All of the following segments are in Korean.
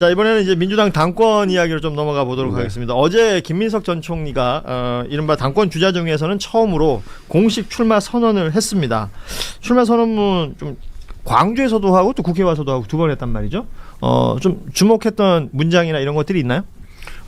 자, 이번에는 이제 민주당 당권 이야기로 좀 넘어가 보도록 하겠습니다. 어제 김민석 전 총리가 이른바 당권 주자 중에서는 처음으로 공식 출마 선언을 했습니다. 출마 선언문 좀 광주에서도 하고 또 국회 와서도 하고 두 번 했단 말이죠. 좀 주목했던 문장이나 이런 것들이 있나요?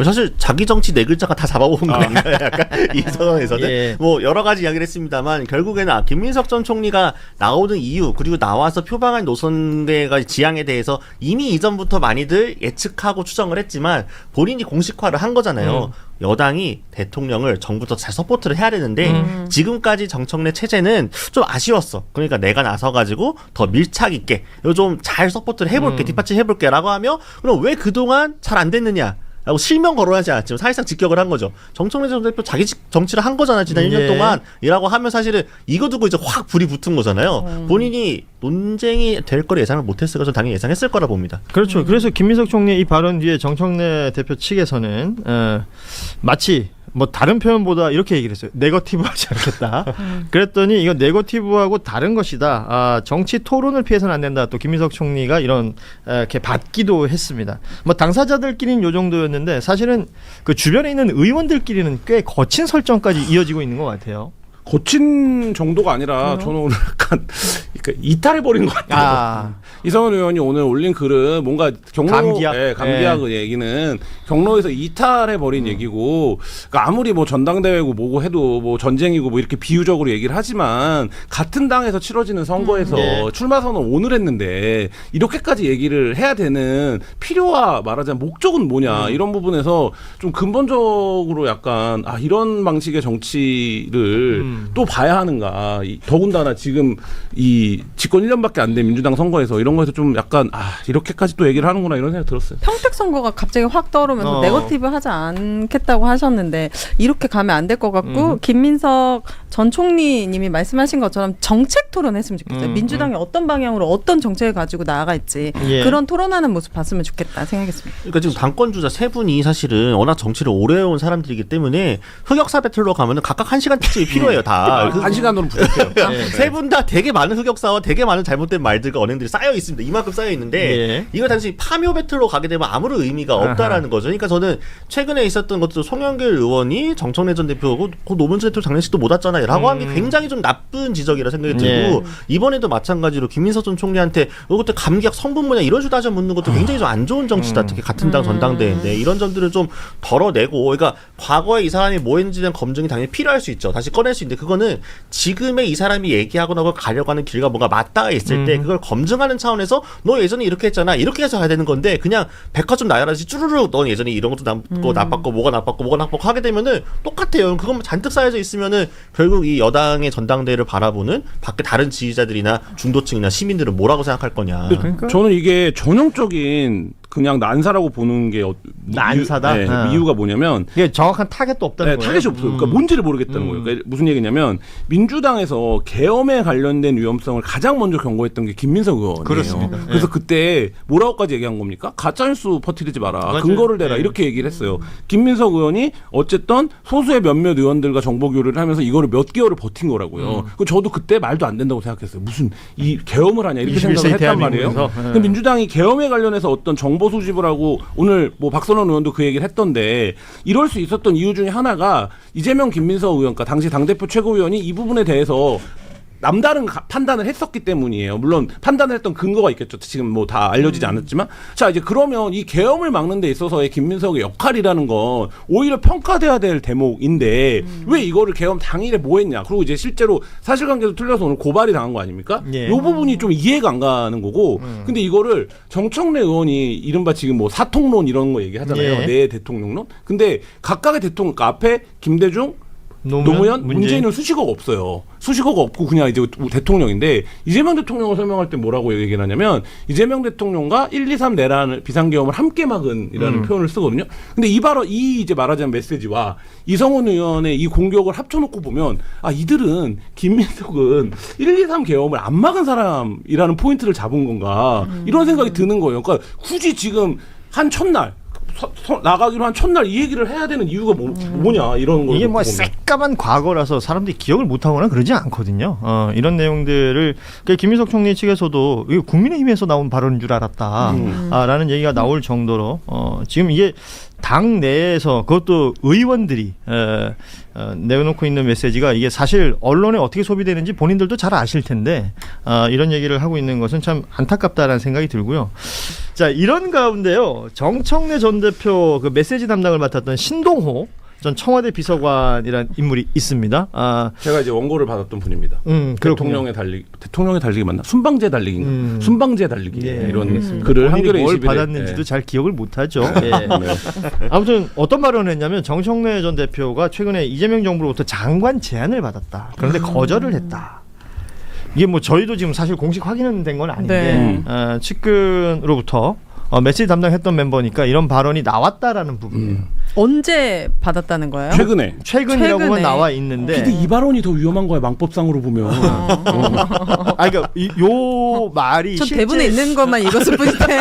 사실 자기 정치 네 글자가 다 잡아먹은 거 아닌가요? 약간 이 상황에서는 예. 뭐 여러 가지 이야기를 했습니다만 결국에는 김민석 전 총리가 나오는 이유 그리고 나와서 표방한 노선과 지향에 대해서 이미 이전부터 많이들 예측하고 추정을 했지만 본인이 공식화를 한 거잖아요. 여당이 대통령을 정부부터 잘 서포트를 해야 되는데 지금까지 정청래 체제는 좀 아쉬웠어. 그러니까 내가 나서가지고 더 밀착 있게 좀 잘 서포트를 해볼게, 뒷받침 해볼게 라고 하며 그럼 왜 그동안 잘 안 됐느냐 라고 실명 거론하지 않았지만 사실상 직격을 한 거죠. 정청래 전 대표 자기 정치를 한 거잖아 지난 1년 동안 이라고 하면 사실은 이거 두고 이제 확 불이 붙은 거잖아요. 본인이 논쟁이 될 거를 예상을 못했을까 저는 당연히 예상했을 거라 봅니다. 그렇죠. 그래서 김민석 총리의 이 발언 뒤에 정청래 대표 측에서는 마치 뭐 다른 표현보다 이렇게 얘기를 했어요. 네거티브하지 않겠다. 그랬더니 이건 네거티브하고 다른 것이다. 정치 토론을 피해서는 안 된다. 또 김민석 총리가 이렇게 받기도 했습니다. 뭐 당사자들끼리는 요 정도였는데 사실은 그 주변에 있는 의원들끼리는 꽤 거친 설정까지 이어지고 있는 것 같아요. 거친 정도가 아니라 저는 오늘 약간 이탈해버린 것 같아요. 이성은 의원이 오늘 올린 글은 뭔가 감기약 얘기는 경로에서 이탈해버린 얘기고 그러니까 아무리 뭐 전당대회고 뭐고 해도 뭐 전쟁이고 뭐 이렇게 비유적으로 얘기를 하지만 같은 당에서 치러지는 선거에서 출마 선언 오늘 했는데 이렇게까지 얘기를 해야 되는 필요와 말하자면 목적은 뭐냐 이런 부분에서 좀 근본적으로 약간 이런 방식의 정치를 또 봐야 하는가. 더군다나 지금 이 집권 1년밖에 안 된 민주당 선거에서 이런 거에서 좀 약간 이렇게까지 또 얘기를 하는구나 이런 생각 들었어요. 평택 선거가 갑자기 확 떠오르면서 네거티브 하지 않겠다고 하셨는데 이렇게 가면 안 될 것 같고 김민석 전 총리님이 말씀하신 것처럼 정책 토론했으면 좋겠어요. 민주당이 어떤 방향으로 어떤 정책을 가지고 나아갈지 그런 토론하는 모습 봤으면 좋겠다 생각했습니다. 그러니까 지금 당권 주자 세 분이 사실은 워낙 정치를 오래 해온 사람들이기 때문에 흑역사 배틀로 가면은 각각 1시간 특집이 필요해요. 다. 1시간으로 부족해요. 세 분 다 되게 많은 흑역사와 되게 많은 잘못된 말들과 언행들이 쌓여 있습니다. 이만큼 쌓여 있는데 이거 단순히 파묘 배틀로 가게 되면 아무런 의미가 없다라는 거죠. 그러니까 저는 최근에 있었던 것도 송영길 의원이 정청래 전 대표하고 노무현 대통령 장례식도 못 왔잖아요. 라고 한 게 굉장히 좀 나쁜 지적이라 생각이 들고 이번에도 마찬가지로 김민석 전 총리한테 그때 감기약 성분 뭐냐 이런 식으로 따져 묻는 것도 굉장히 좀 안 좋은 정치다. 특히 같은 당 전당대회인데 이런 점들을 좀 덜어내고 그러니까 과거에 이 사람이 뭐 했는지에 대한 검증이 당연히 필요할 수 있죠. 다시 꺼낼 수 있는데 그거는 지금의 이 사람이 얘기하고 나고 가려고 하는 길과 뭔가 맞닿아 있을 때 그걸 검증하는 차원에서 너 예전에 이렇게 했잖아. 이렇게 해서 가야 되는 건데 그냥 백화점 나열하듯이 쭈르륵 넌 예전에 이런 것도 나빴고 뭐가 나빴고 하게 되면은 똑같아요. 그것만 잔뜩 쌓여져 있으면은 결국 이 여당의 전당대회를 바라보는 밖에 다른 지지자들이나 중도층이나 시민들은 뭐라고 생각할 거냐. 그러니까? 저는 이게 전형적인 그냥 난사라고 보는 게 난사다? 이유가 뭐냐면 이게 정확한 타겟도 없다는 거예요. 타겟이 없어요. 그러니까 뭔지를 모르겠다는 거예요. 그러니까 무슨 얘기냐면 민주당에서 계엄에 관련된 위험성을 가장 먼저 경고했던 게 김민석 의원이에요. 그렇습니다. 그래서 그때 뭐라고까지 얘기한 겁니까? 가짜뉴스 퍼뜨리지 마라. 맞아요. 근거를 대라. 이렇게 얘기를 했어요. 김민석 의원이 어쨌든 소수의 몇몇 의원들과 정보 교류를 하면서 이거를 몇 개월을 버틴 거라고요. 저도 그때 말도 안 된다고 생각했어요. 무슨 이 계엄을 하냐 이렇게 생각을 했단 말이에요. 근데 민주당이 계엄에 관련해서 어떤 정보 수집을 하고 오늘 뭐 박선원 의원도 그 얘기를 했던데 이럴 수 있었던 이유 중에 하나가 이재명 김민석 의원, 그러니까 당시 당대표 최고위원이 이 부분에 대해서 남다른 판단을 했었기 때문이에요. 물론 판단을 했던 근거가 있겠죠. 지금 뭐 다 알려지지 않았지만. 자, 이제 그러면 이 계엄을 막는 데 있어서의 김민석의 역할이라는 건 오히려 평가돼야 될 대목인데 왜 이거를 계엄 당일에 뭐 했냐. 그리고 이제 실제로 사실관계도 틀려서 오늘 고발이 당한 거 아닙니까? 이 부분이 좀 이해가 안 가는 거고. 근데 이거를 정청래 의원이 이른바 지금 뭐 사통론 이런 거 얘기하잖아요. 내 대통령론. 근데 각각의 대통령, 그러니까 앞에 김대중, 노무현, 문재인은 수식어가 없어요. 수식어가 없고 그냥 이제 대통령인데 이재명 대통령을 설명할 때 뭐라고 얘기를 하냐면 이재명 대통령과 1, 2, 3 내라는 비상계엄을 함께 막은이라는 표현을 쓰거든요. 근데 이 이제 말하자면 메시지와 이성훈 의원의 이 공격을 합쳐놓고 보면 이들은 김민석은 1, 2, 3 계엄을 안 막은 사람이라는 포인트를 잡은 건가 이런 생각이 드는 거예요. 그러니까 굳이 지금 한 첫날 나가기로 한 첫날 이 얘기를 해야 되는 이유가 뭐냐 이런 거 이게 뭐 새까만 과거라서 사람들이 기억을 못하거나 그러지 않거든요. 이런 내용들을 그러니까 김민석 총리 측에서도 이게 국민의힘에서 나온 발언인 줄 알았다라는 얘기가 나올 정도로 지금 이게 당 내에서 그것도 의원들이 내놓고 있는 메시지가 이게 사실 언론에 어떻게 소비되는지 본인들도 잘 아실 텐데 이런 얘기를 하고 있는 것은 참 안타깝다라는 생각이 들고요. 자, 이런 가운데요, 정청래 전 대표 그 메시지 담당을 맡았던 신동호 전 청와대 비서관이라는 인물이 있습니다. 제가 이제 원고를 받았던 분입니다. 대통령의 달리기 맞나? 순방제 달리기인가? 순방제 달리기 이런 글을 한겨레 뭘 21에 받았는지도 잘 기억을 못하죠. 아무튼 어떤 발언을 했냐면 정청래 전 대표가 최근에 이재명 정부로부터 장관 제안을 받았다. 그런데 거절을 했다. 이게 뭐 저희도 지금 사실 공식 확인은 된 건 아닌데 측근으로부터 메시지 담당했던 멤버니까 이런 발언이 나왔다라는 부분이에요. 언제 받았다는 거예요? 최근이라고만 나와 있는데. 근데 이 발언이 더 위험한 거야 망법상으로 보면. 그러니까 요 말이 전 실제 대본에 있는 것만 읽었을 뿐인데.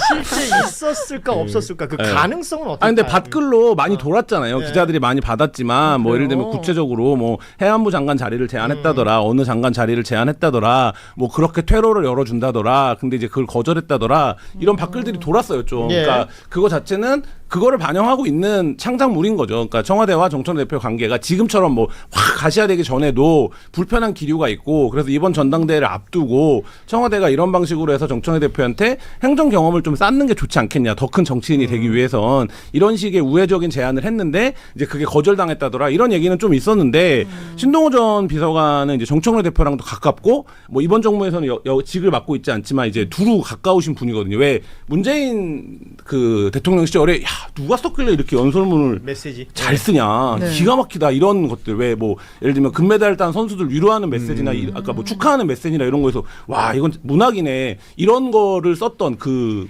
실제 있었을까 없었을까 그 가능성은 어떨까요? 근데 밭글로 많이 돌았잖아요. 기자들이 많이 받았지만 뭐 예를 들면 구체적으로 뭐 해안부 장관 자리를 제안했다더라, 어느 장관 자리를 제안했다더라, 뭐 그렇게 퇴로를 열어준다더라. 근데 이제 그걸 거절했다더라. 이런 밭글들이 돌았어요 좀. 그러니까 그거 자체는 그거를 반영하고 있는 창작물인 거죠. 그러니까 청와대와 정청래 대표 관계가 지금처럼 뭐 확 가시화되기 전에도 불편한 기류가 있고, 그래서 이번 전당대회를 앞두고 청와대가 이런 방식으로 해서 정청래 대표한테 행정 경험을 좀 쌓는 게 좋지 않겠냐. 더 큰 정치인이 되기 위해선 이런 식의 우회적인 제안을 했는데 이제 그게 거절당했다더라. 이런 얘기는 좀 있었는데 신동호 전 비서관은 이제 정청래 대표랑도 가깝고 뭐 이번 정부에서는 직을 맡고 있지 않지만 이제 두루 가까우신 분이거든요. 왜 문재인 그 대통령 시절에 야 누가 썼길래 이렇게 연설문을 메시지 잘 쓰냐, 기가 막히다 이런 것들. 왜 뭐 예를 들면 금메달 딴 선수들 위로하는 메시지나 아까 뭐 축하하는 메시지나 이런 거에서 와 이건 문학이네 이런 거를 썼던 그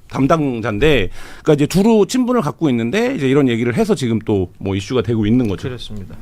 담당자인데, 그러니까 이제 두루 친분을 갖고 있는데 이제 이런 얘기를 해서 지금 또 뭐 이슈가 되고 있는 거죠. 그렇습니다.